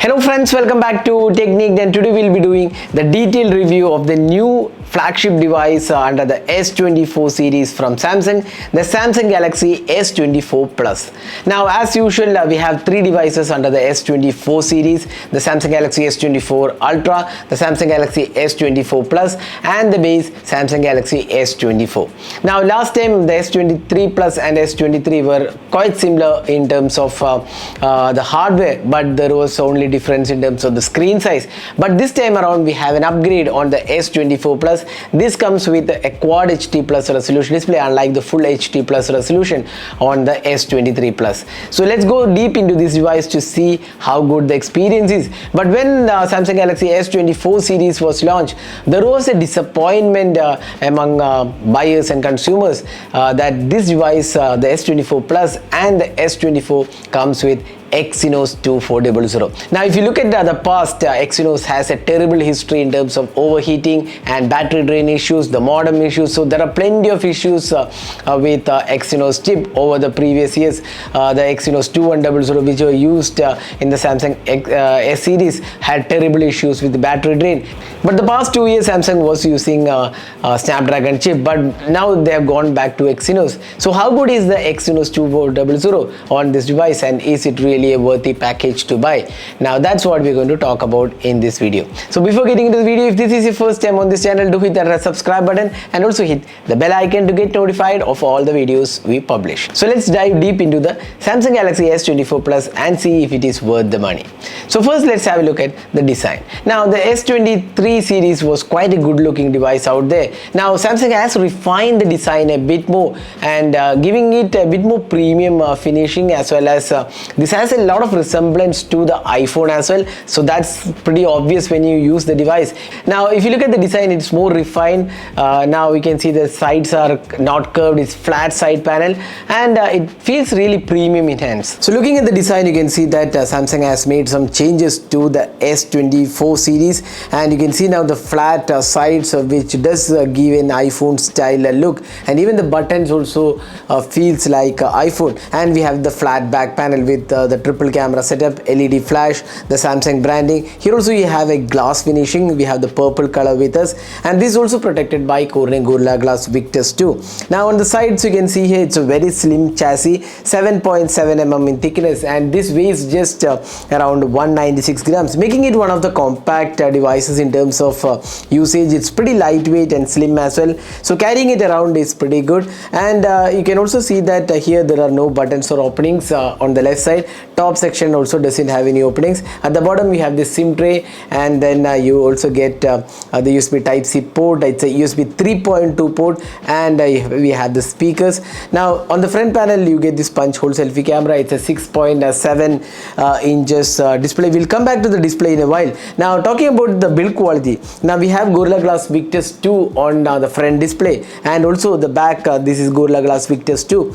Hello friends, welcome back to Technique. And today we'll be doing the detailed review of the new flagship device under the S24 series from Samsung, the Samsung Galaxy S24 Plus. Now as usual, we have three devices under the S24 series: the Samsung Galaxy S24 Ultra, the Samsung Galaxy S24 Plus, and the base Samsung Galaxy S24. Now last time the S23 Plus and S23 were quite similar in terms of the hardware, but there was only difference in terms of the screen size. But this time around we have an upgrade on the S24 Plus. This comes with a Quad HD Plus resolution display, unlike the Full HD Plus resolution on the S23 Plus. So let's go deep into this device to see how good the experience is. But when the Samsung Galaxy S24 series was launched, there was a disappointment among buyers and consumers that this device, the S24 Plus and the S24, comes with Exynos 2400. Now if you look at the past, Exynos has a terrible history in terms of overheating and battery drain issues, the modem issues. So there are plenty of issues with Exynos chip over the previous years. The Exynos 2100, which were used in the Samsung S series, had terrible issues with the battery drain. But the past 2 years Samsung was using Snapdragon chip, but now they have gone back to Exynos. So how good is the Exynos 2400 on this device, and is it really a worthy package to buy? Now that's what we're going to talk about in this video. So before getting into the video, if this is your first time on this channel, do hit that red subscribe button and also hit the bell icon to get notified of all the videos we publish. So let's dive deep into the Samsung Galaxy S24 Plus and see if it is worth the money. So first let's have a look at the design. Now the S23 series was quite a good looking device out there. Now Samsung has refined the design a bit more and giving it a bit more premium finishing, as well as this has a lot of resemblance to the iPhone as well, so that's pretty obvious when you use the device. Now if you look at the design, it's more refined. Now we can see the sides are not curved, it's flat side panel, and it feels really premium enhanced. So looking at the design, you can see that Samsung has made some changes to the S24 series, and you can see now the flat sides, which does give an iPhone style look, and even the buttons also feels like iPhone. And we have the flat back panel with the triple camera setup, LED flash, the Samsung branding. Here also you have a glass finishing. We have the purple color with us, and this is also protected by Corning Gorilla Glass Victus 2. Now on the sides you can see here it's a very slim chassis, 7.7 mm in thickness, and this weighs just around 196 grams, making it one of the compact devices in terms of usage. It's pretty lightweight and slim as well, so carrying it around is pretty good. And you can also see that here there are no buttons or openings on the left side. Top section also doesn't have any openings. At the bottom we have the SIM tray, and then you also get the USB Type-C port. It's a USB 3.2 port, and we have the speakers. Now on the front panel you get this punch hole selfie camera. It's a 6.7 inches display. We'll come back to the display in a while. Now talking about the build quality, now we have Gorilla Glass Victus 2 on the front display, and also the back, this is Gorilla Glass Victus 2.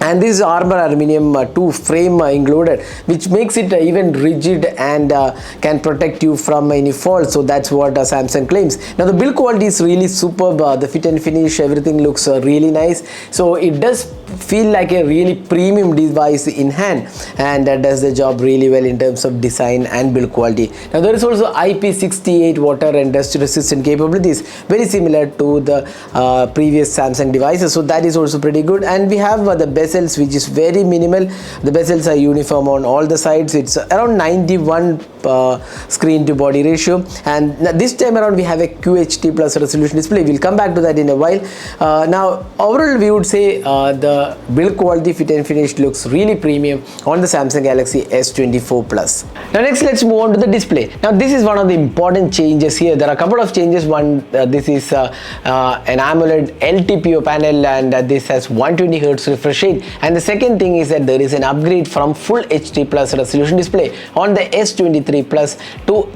And this is Armor Aluminium 2 frame included, which makes it even rigid and can protect you from any fall. So that's what Samsung claims. Now the build quality is really superb. The fit and finish, everything looks really nice. So it does feel like a really premium device in hand, and that does the job really well in terms of design and build quality. Now there is also IP68 water and dust resistant capabilities, very similar to the previous Samsung devices. So that is also pretty good. And we have the bezels, which is very minimal. The bezels are uniform on all the sides. It's around 91 screen to body ratio, and this time around we have a QHD plus resolution display. We'll come back to that in a while. Now overall we would say the build quality, fit and finish looks really premium on the Samsung Galaxy S24 Plus. Now next let's move on to the display. Now this is one of the important changes here. There are a couple of changes. One, this is an AMOLED LTPO panel, and this has 120 Hz refresh rate. And the second thing is that there is an upgrade from Full HD Plus resolution display on the S23 Plus to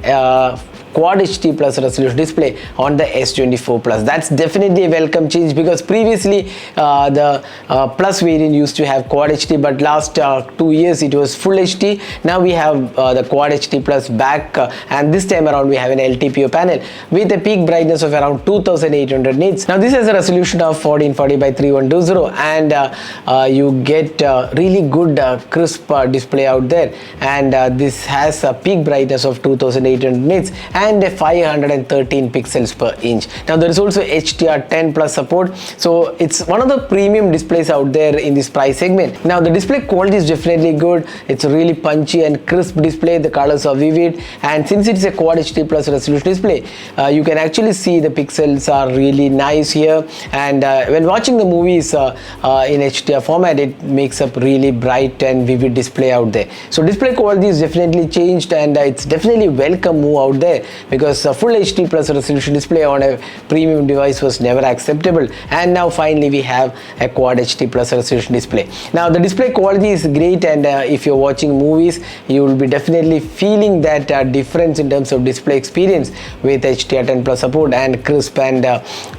Quad HD Plus resolution display on the S24 Plus. That's definitely a welcome change, because previously the Plus variant used to have Quad HD, but last 2 years it was Full HD. Now we have the Quad HD Plus back, and this time around we have an LTPO panel with a peak brightness of around 2800 nits. Now this has a resolution of 1440 by 3120, and you get really good crisp display out there, and this has a peak brightness of 2800 nits and a 513 pixels per inch. Now there is also HDR10 plus support, so it's one of the premium displays out there in this price segment. Now the display quality is definitely good. It's a really punchy and crisp display. The colors are vivid, and since it's a Quad HD Plus resolution display, you can actually see the pixels are really nice here, and when watching the movies in HDR format, it makes up really bright and vivid display out there. So display quality is definitely changed, and it's definitely a welcome move out there, because Full HD Plus resolution display on a premium device was never acceptable, and now finally we have a Quad HD Plus resolution display. Now the display quality is great, and if you're watching movies, you will be definitely feeling that difference in terms of display experience with HDR10 plus support and crisp and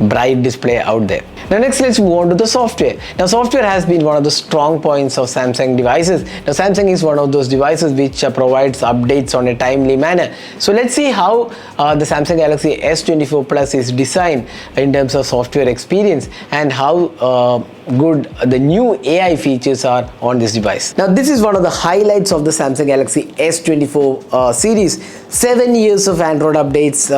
bright display out there. Now next, let's move on to the software. Now software has been one of the strong points of Samsung devices. Now Samsung is one of those devices which provides updates on a timely manner. So let's see how the Samsung Galaxy S24 Plus is designed in terms of software experience, and how good the new AI features are on this device. Now this is one of the highlights of the Samsung Galaxy S24 series. 7 years of Android updates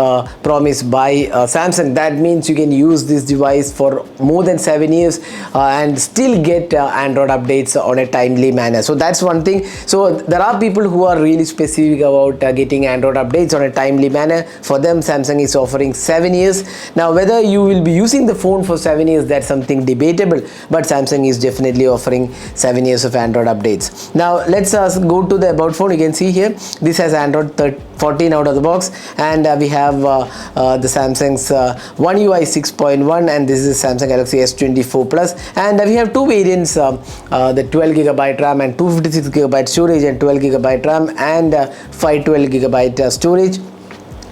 promised by Samsung. That means you can use this device for more than 7 years and still get Android updates on a timely manner. So that's one thing. So there are people who are really specific about getting Android updates on a timely manner. For them, Samsung is offering 7 years. Now whether you will be using the phone for 7 years, that's something debatable, but Samsung is definitely offering 7 years of Android updates. Now let's go to the about phone. You can see here this has Android 14 out of the box, and we have the Samsung's One UI 6.1, and this is Samsung Galaxy S24 Plus, and we have two variants, the 12GB RAM and 256GB storage, and 12GB RAM and 512GB storage.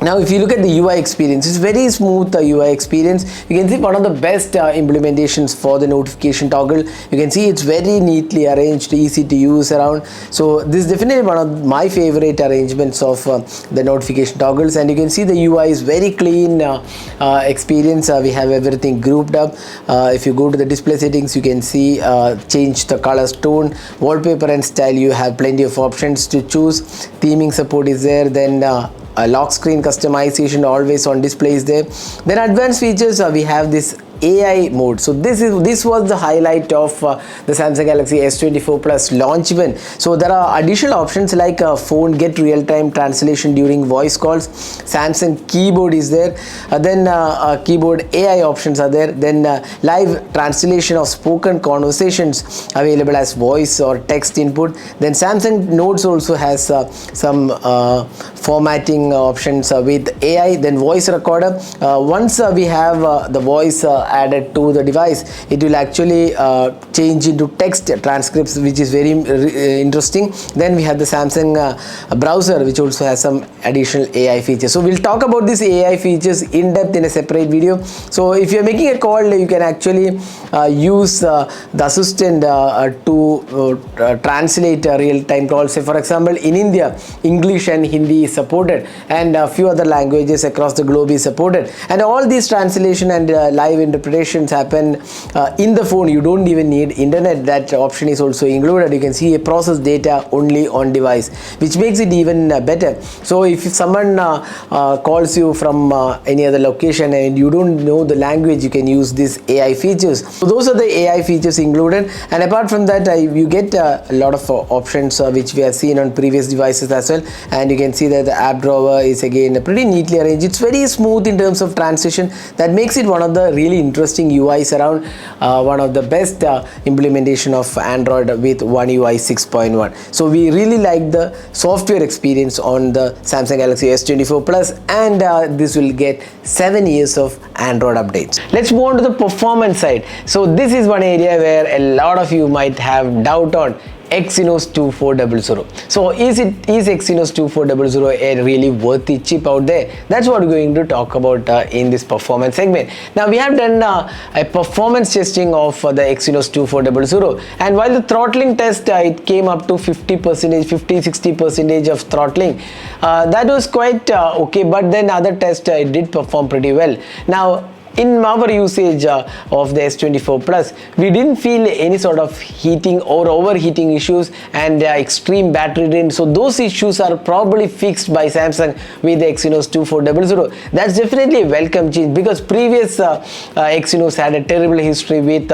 Now if you look at the UI experience, it's very smooth UI experience. You can see one of the best implementations for the notification toggle. You can see it's very neatly arranged, easy to use around. So this is definitely one of my favorite arrangements of the notification toggles, and you can see the UI is very clean experience. We have everything grouped up. If you go to the display settings, you can see change the color, tone, wallpaper and style. You have plenty of options to choose. Theming support is there, then lock screen customization always on display is there. Then advanced features, we have this AI mode. So this was the highlight of the Samsung Galaxy S24 Plus launch event. So there are additional options like phone get real-time translation during voice calls. Samsung keyboard is there. Then keyboard AI options are there. Then live translation of spoken conversations available as voice or text input. Then Samsung Notes also has some formatting options with AI. Then voice recorder. Once we have the voice added to the device, it will actually change into text transcripts, which is very interesting. Then we have the Samsung browser, which also has some additional AI features. So we'll talk about these AI features in depth in a separate video. So if you're making a call, you can actually use the assistant to translate real-time calls. Say for example, in India, English and Hindi is supported, and a few other languages across the globe is supported, and all these translation and live interpretations happen in the phone. You don't even need internet. That option is also included. You can see a process data only on device, which makes it even better. So if someone calls you from any other location and you don't know the language, you can use these AI features. So those are the AI features included, and apart from that, you get a lot of options which we have seen on previous devices as well. And you can see that the app drawer is again pretty neatly arranged. It's very smooth in terms of transition. That makes it one of the really interesting UIs around. One of the best implementation of Android with One UI 6.1. So we really like the software experience on the Samsung Galaxy S24 Plus, and this will get 7 years of Android updates. Let's move on to the performance side. So this is one area where a lot of you might have doubt on. Exynos 2400. So is Exynos 2400 a really worthy chip out there? That's what we're going to talk about in this performance segment. Now we have done a performance testing of the Exynos 2400, and while the throttling test it came up to 50-60% of throttling. That was quite okay, but then other tests it did perform pretty well. Now in our usage of the S24 Plus, we didn't feel any sort of heating or overheating issues and extreme battery drain. So those issues are probably fixed by Samsung with the Exynos 2400. That's definitely a welcome change, because previous Exynos had a terrible history with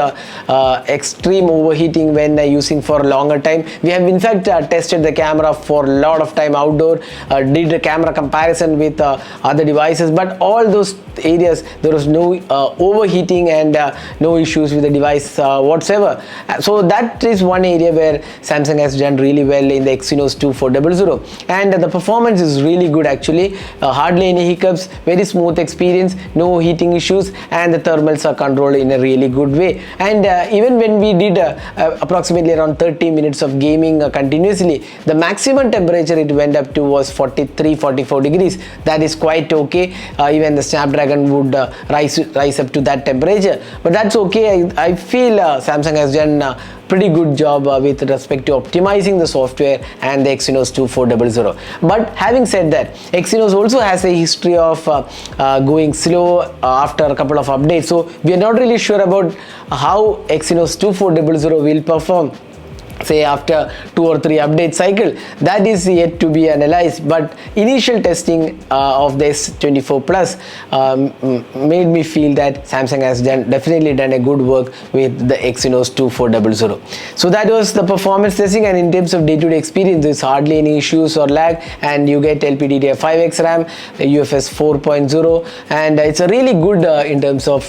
extreme overheating when using for a longer time. We have in fact tested the camera for a lot of time outdoor, did a camera comparison with other devices, but all those areas there was no overheating and no issues with the device whatsoever. So that is one area where Samsung has done really well in the Exynos 2400, and the performance is really good actually. Hardly any hiccups, very smooth experience, no heating issues, and the thermals are controlled in a really good way. And even when we did approximately around 30 minutes of gaming continuously, the maximum temperature it went up to was 43-44 degrees. That is quite okay. Even the Snapdragon would rise up to that temperature, but that's okay. I feel Samsung has done pretty good job with respect to optimizing the software and the Exynos 2400. But having said that, Exynos also has a history of going slow after a couple of updates, so we are not really sure about how Exynos 2400 will perform, say after 2 or 3 update cycle. That is yet to be analyzed, but initial testing of the S24 Plus made me feel that Samsung has definitely done a good work with the Exynos 2400. So that was the performance testing, and in terms of day-to-day experience, there's hardly any issues or lag, and you get LPDDR5X RAM, UFS 4.0, and it's a really good in terms of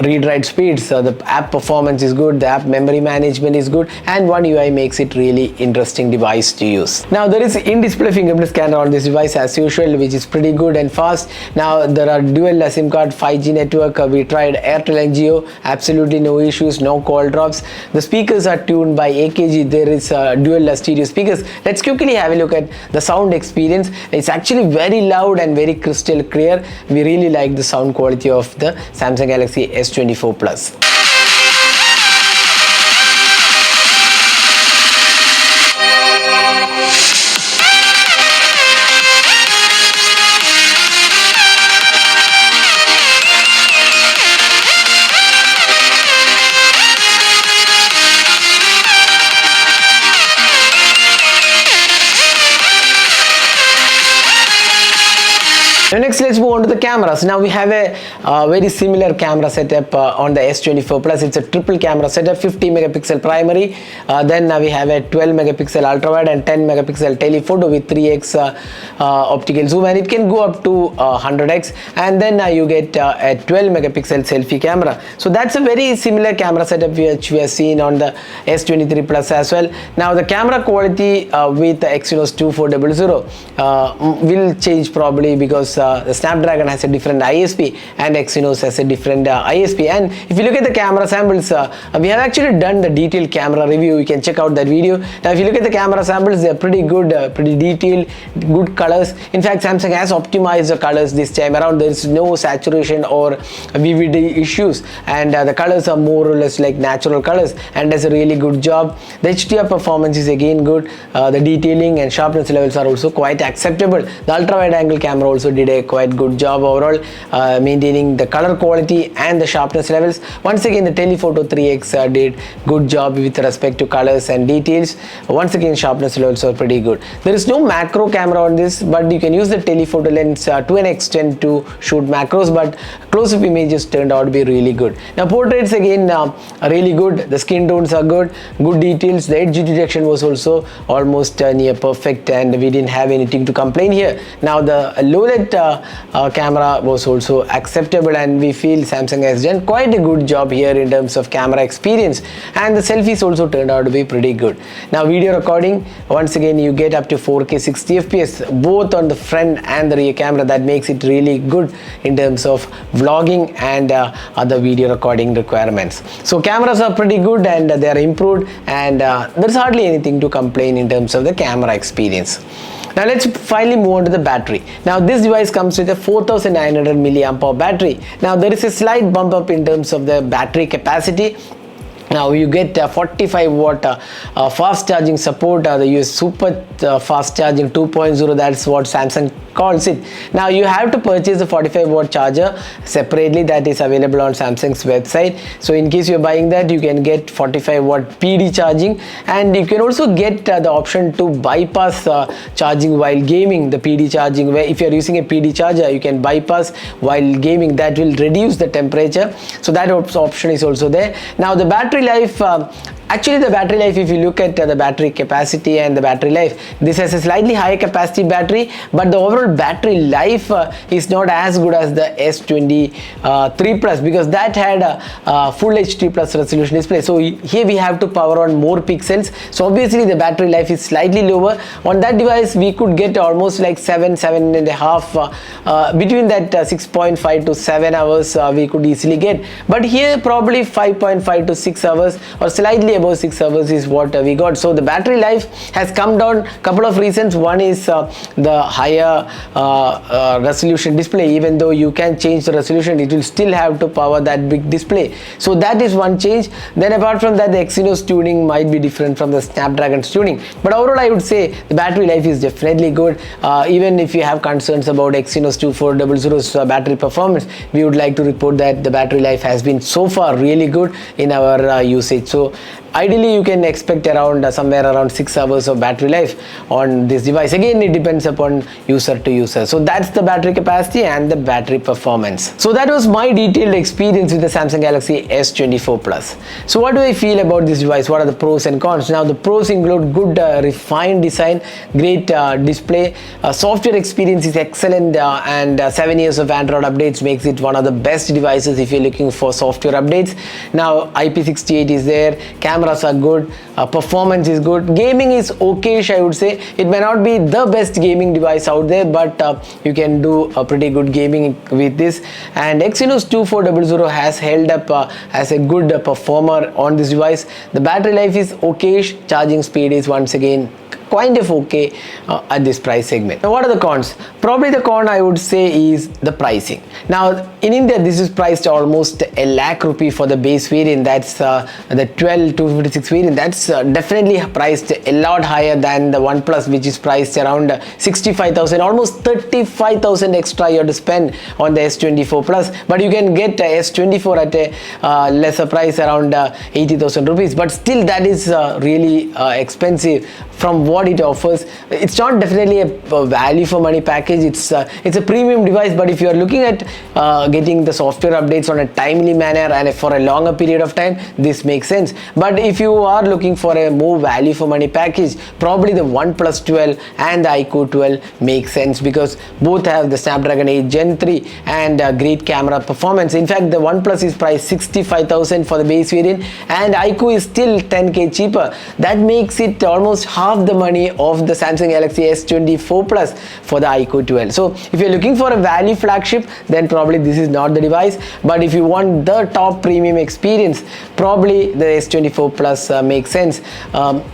read-write speeds. The app performance is good, the app memory management is good, and One UI makes it really interesting device to use. Now there is in-display fingerprint scanner on this device as usual, which is pretty good and fast. Now there are dual SIM card, 5G network. We tried Airtel and Jio, absolutely no issues, no call drops. The speakers are tuned by AKG. There is dual stereo speakers. Let's quickly have a look at the sound experience. It's actually very loud and very crystal clear. We really like the sound quality of the Samsung Galaxy S24 Plus. Now next, let's move on to the cameras. Now we have a very similar camera setup on the S24 Plus. It's a triple camera setup, 50 megapixel primary, then we have a 12 megapixel ultra wide and 10 megapixel telephoto with 3x optical zoom, and it can go up to 100x, and then you get a 12 megapixel selfie camera. So that's a very similar camera setup which we have seen on the S23 Plus as well. Now the camera quality with the Exynos 2400 will change probably, because the Snapdragon has a different ISP and Exynos has a different ISP. And if you look at the camera samples, we have actually done the detailed camera review. You can check out that video. Now if you look at the camera samples, they are pretty good, pretty detailed, good colors. In fact, Samsung has optimized the colors this time around. There is no saturation or vivid issues, and the colors are more or less like natural colors, and does a really good job. The HDR performance is again good. The detailing and sharpness levels are also quite acceptable. The ultra wide angle camera also did a quite good job overall, maintaining the color quality and the sharpness levels. Once again, the telephoto 3x did good job with respect to colors and details. Once again, sharpness levels are pretty good. There is no macro camera on this, but you can use the telephoto lens to an extent to shoot macros, but close-up images turned out to be really good. Now portraits again are really good. The skin tones are good details. The edge detection was also almost near perfect, and we didn't have anything to complain here. Now the low light camera was also acceptable, and we feel Samsung has done quite a good job here in terms of camera experience, and the selfies also turned out to be pretty good. Now video recording, once again you get up to 4K 60 fps both on the front and the rear camera. That makes it really good in terms of vlogging and other video recording requirements. So cameras are pretty good and they are improved, and there's hardly anything to complain in terms of the camera experience. Now let's finally move on to the battery. Now this device comes with a 4900 milliamp hour battery. Now there is a slight bump up in terms of the battery capacity. Now you get 45 watt fast charging support, the US super fast charging 2.0, that's what Samsung calls it. Now you have to purchase a 45 watt charger separately, that is available on Samsung's website. So in case you're buying that, you can get 45 watt PD charging, and you can also get the option to bypass charging while gaming. The PD charging, where if you're using a PD charger, you can bypass while gaming. That will reduce the temperature, so that option is also there. Now the battery life, actually the battery life, if you look at the battery capacity and the battery life, this has a slightly higher capacity battery, but the overall battery life is not as good as the S23 Plus, because that had a full HD plus resolution display. So here we have to power on more pixels, so obviously the battery life is slightly lower. On that device we could get almost like 7.5 between that 6.5 to 7 hours we could easily get, but here probably 5.5 to 6 hours or slightly above 6 hours is what we got. So the battery life has come down. Couple of reasons. One is the higher resolution display. Even though you can change the resolution, it will still have to power that big display, so that is one change. Then apart from that, the Exynos tuning might be different from the Snapdragon's tuning, but overall I would say the battery life is definitely good. Even if you have concerns about Exynos 2400's battery performance, we would like to report that the battery life has been so far really good in our usage. So ideally you can expect around somewhere around 6 hours of battery life on this device. Again, it depends upon user to user. So that's the battery capacity and the battery performance. So that was my detailed experience with the Samsung Galaxy S24 Plus. So what do I feel about this device? What are the pros and cons? Now the pros include good refined design, great display, software experience is excellent, and 7 years of Android updates makes it one of the best devices if you're looking for software updates. Now IP68 is there, cameras are good, performance is good, gaming is okayish, I would say. It may not be the best gaming device out there, but you can do a pretty good gaming with this. And Exynos 2400 has held up as a good performer on this device. The battery life is okayish, charging speed is once again kind of okay at this price segment. Now what are the cons? Probably the con I would say is the pricing. Now in India this is priced almost a lakh rupee for the base variant. That's the 12256 variant. That's definitely priced a lot higher than the OnePlus, which is priced around 65,000, almost 35,000 extra you have to spend on the S24 Plus. But you can get S24 at a lesser price, around 80,000 rupees. But still that is really expensive from what it offers. It's not definitely a value for money package. It's a premium device, but if you are looking at getting the software updates on a timely manner and for a longer period of time, this makes sense. But if you are looking for a more value for money package, probably the OnePlus 12 and the iQOO 12 make sense, because both have the Snapdragon 8 Gen 3 and great camera performance. In fact, the OnePlus is priced 65,000 for the base variant and iQOO is still 10k cheaper. That makes it almost half the money of the Samsung Galaxy S24 Plus for the iQOO 12. So if you're looking for a value flagship, then probably this is not the device. But if you want the top premium experience, probably the S24 Plus makes sense,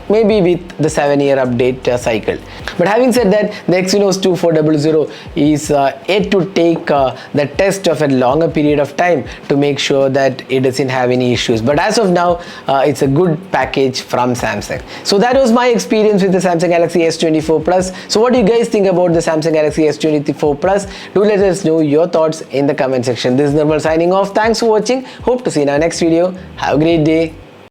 maybe with the 7-year update cycle. But having said that, the Exynos 2400 is yet to take the test of a longer period of time to make sure that it doesn't have any issues. But as of now, it's a good package from Samsung. So that was my experience with the Samsung Galaxy S24 Plus. So what do you guys think about the Samsung Galaxy S24 Plus? Do let us know your thoughts in the comment section. This is Nirmal signing off. Thanks for watching. Hope to see you in our next video. Have a great day.